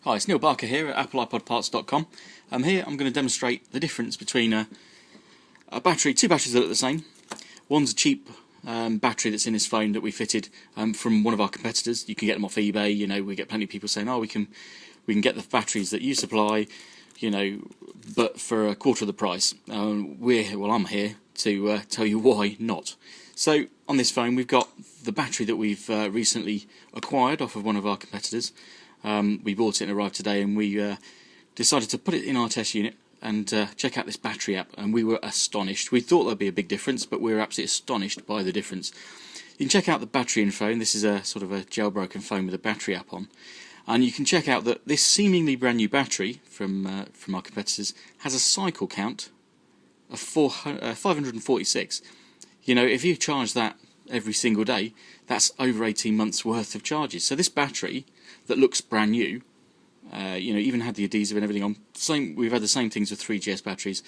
Hi, it's Neil Barker here at AppleiPodParts.com. Here I'm going to demonstrate the difference between two batteries that look the same. One's a cheap battery that's in this phone that we fitted from one of our competitors. You can get them off eBay. You know, we get plenty of people saying, "Oh, we can get the batteries that you supply, you know, but for a quarter of the price." I'm here to tell you why not. So on this phone, we've got the battery that we've recently acquired off of one of our competitors. We bought it and arrived today, and we decided to put it in our test unit and check out this battery app, and we were astonished. We thought there'd be a big difference, but we were absolutely astonished by the difference. You can check out the battery info, and this is a sort of a jailbroken phone with a battery app on, and you can check out that this seemingly brand new battery from our competitors has a cycle count of 546. You know, if you charge that every single day, that's over 18 months worth of charges. So this battery that looks brand new, you know, even had the adhesive and everything on. We've had the same things with 3GS batteries.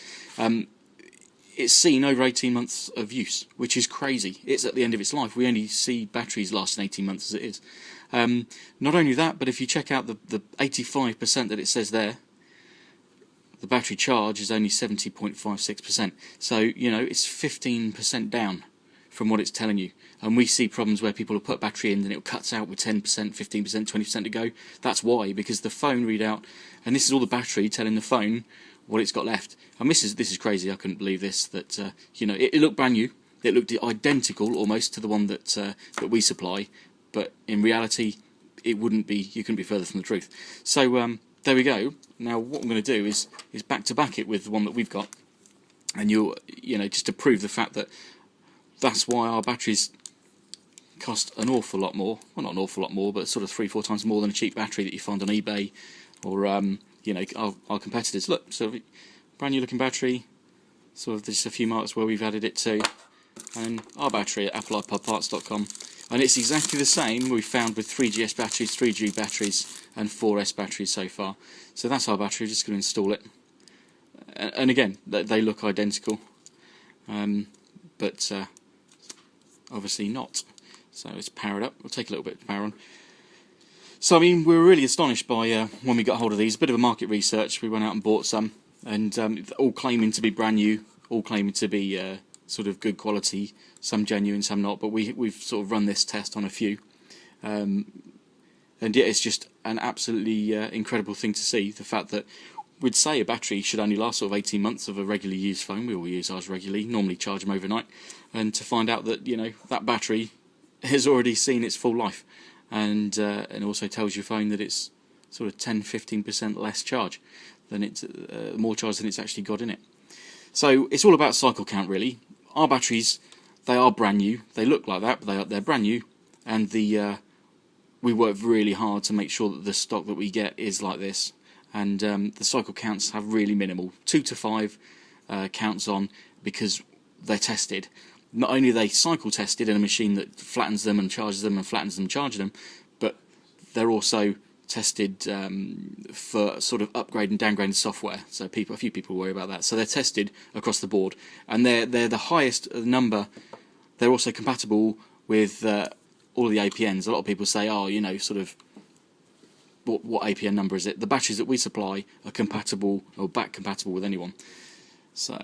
It's seen over 18 months of use, which is crazy. It's at the end of its life. We only see batteries lasting 18 months as it is. Not only that, but if you check out the 85% that it says there, the battery charge is only 70.56%. So, you know, it's 15% down from what it's telling you. And we see problems where people will put battery in and it cuts out with 10%, 15%, 20% to go. That's why, because the phone readout, and this is all the battery telling the phone what it's got left. And this is crazy. I couldn't believe this. That you know, it looked brand new. It looked identical almost to the one that we supply, but in reality, it wouldn't be. You couldn't be further from the truth. So there we go. Now what I'm going to do is back to back it with the one that we've got, and you know, just to prove the fact that that's why our batteries cost an awful lot more. Well, not an awful lot more, but sort of 3-4 times more than a cheap battery that you find on eBay or you know, our competitors. Look, so brand new looking battery. Sort of just a few marks where we've added it to, and our battery at AppleiPodParts.com. And it's exactly the same we found with 3GS batteries, 3G batteries, and 4S batteries so far. So that's our battery. Just going to install it. And again, they look identical, but obviously not. So let's power it up. We'll take a little bit of power on. So I mean, we were really astonished by when we got hold of these. A bit of a market research. We went out and bought some, and all claiming to be brand new, all claiming to be sort of good quality. Some genuine, some not. But we've sort of run this test on a few, and yeah, it's just an absolutely incredible thing to see. The fact that we'd say a battery should only last sort of 18 months of a regularly used phone. We all use ours regularly. Normally charge them overnight, and to find out that, you know, that battery has already seen its full life, and also tells your phone that it's sort of 10-15% less charge than more charge than it's actually got in it. So it's all about cycle count, really. Our batteries, they are brand new. They look like that, but they're brand new, and we work really hard to make sure that the stock that we get is like this, and the cycle counts have really minimal, 2 to 5 counts on, because they're tested. Not only are they cycle tested in a machine that flattens them and charges them and flattens them and charges them, but they're also tested for sort of upgrade and downgraded software. So a few people worry about that. So they're tested across the board, and they're the highest number. They're also compatible with all of the APNs. A lot of people say, oh, you know, sort of, what APN number is it? The batteries that we supply are compatible or back compatible with anyone. So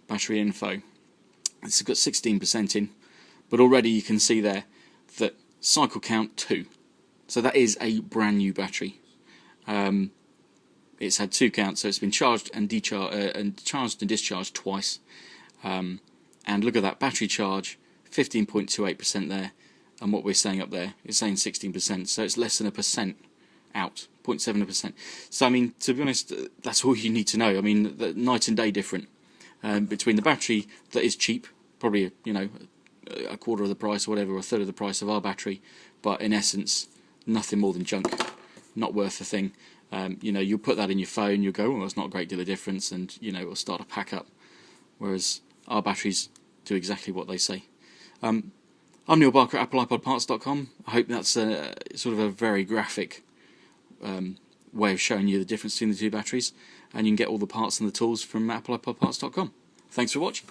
battery info. It's got 16% in, but already you can see there that cycle count 2. So that is a brand new battery. It's had 2 counts, so it's been charged and discharged twice. And look at that battery charge, 15.28% there, and what we're saying up there is saying 16%. So it's less than 1% out, 0.7%. So I mean, to be honest, that's all you need to know. I mean, the night and day different. Between the battery that is cheap, probably, you know, a quarter of the price or whatever, or a third of the price of our battery, but in essence nothing more than junk, not worth a thing. You know, you'll put that in your phone, you'll go, oh, that's not a great deal of difference, and you know, it'll start to pack up, whereas our batteries do exactly what they say. I'm Neil Barker at AppleiPodParts.com. I hope that's sort of a very graphic way of showing you the difference between the two batteries, and you can get all the parts and the tools from AppleiPodParts.com. Thanks for watching.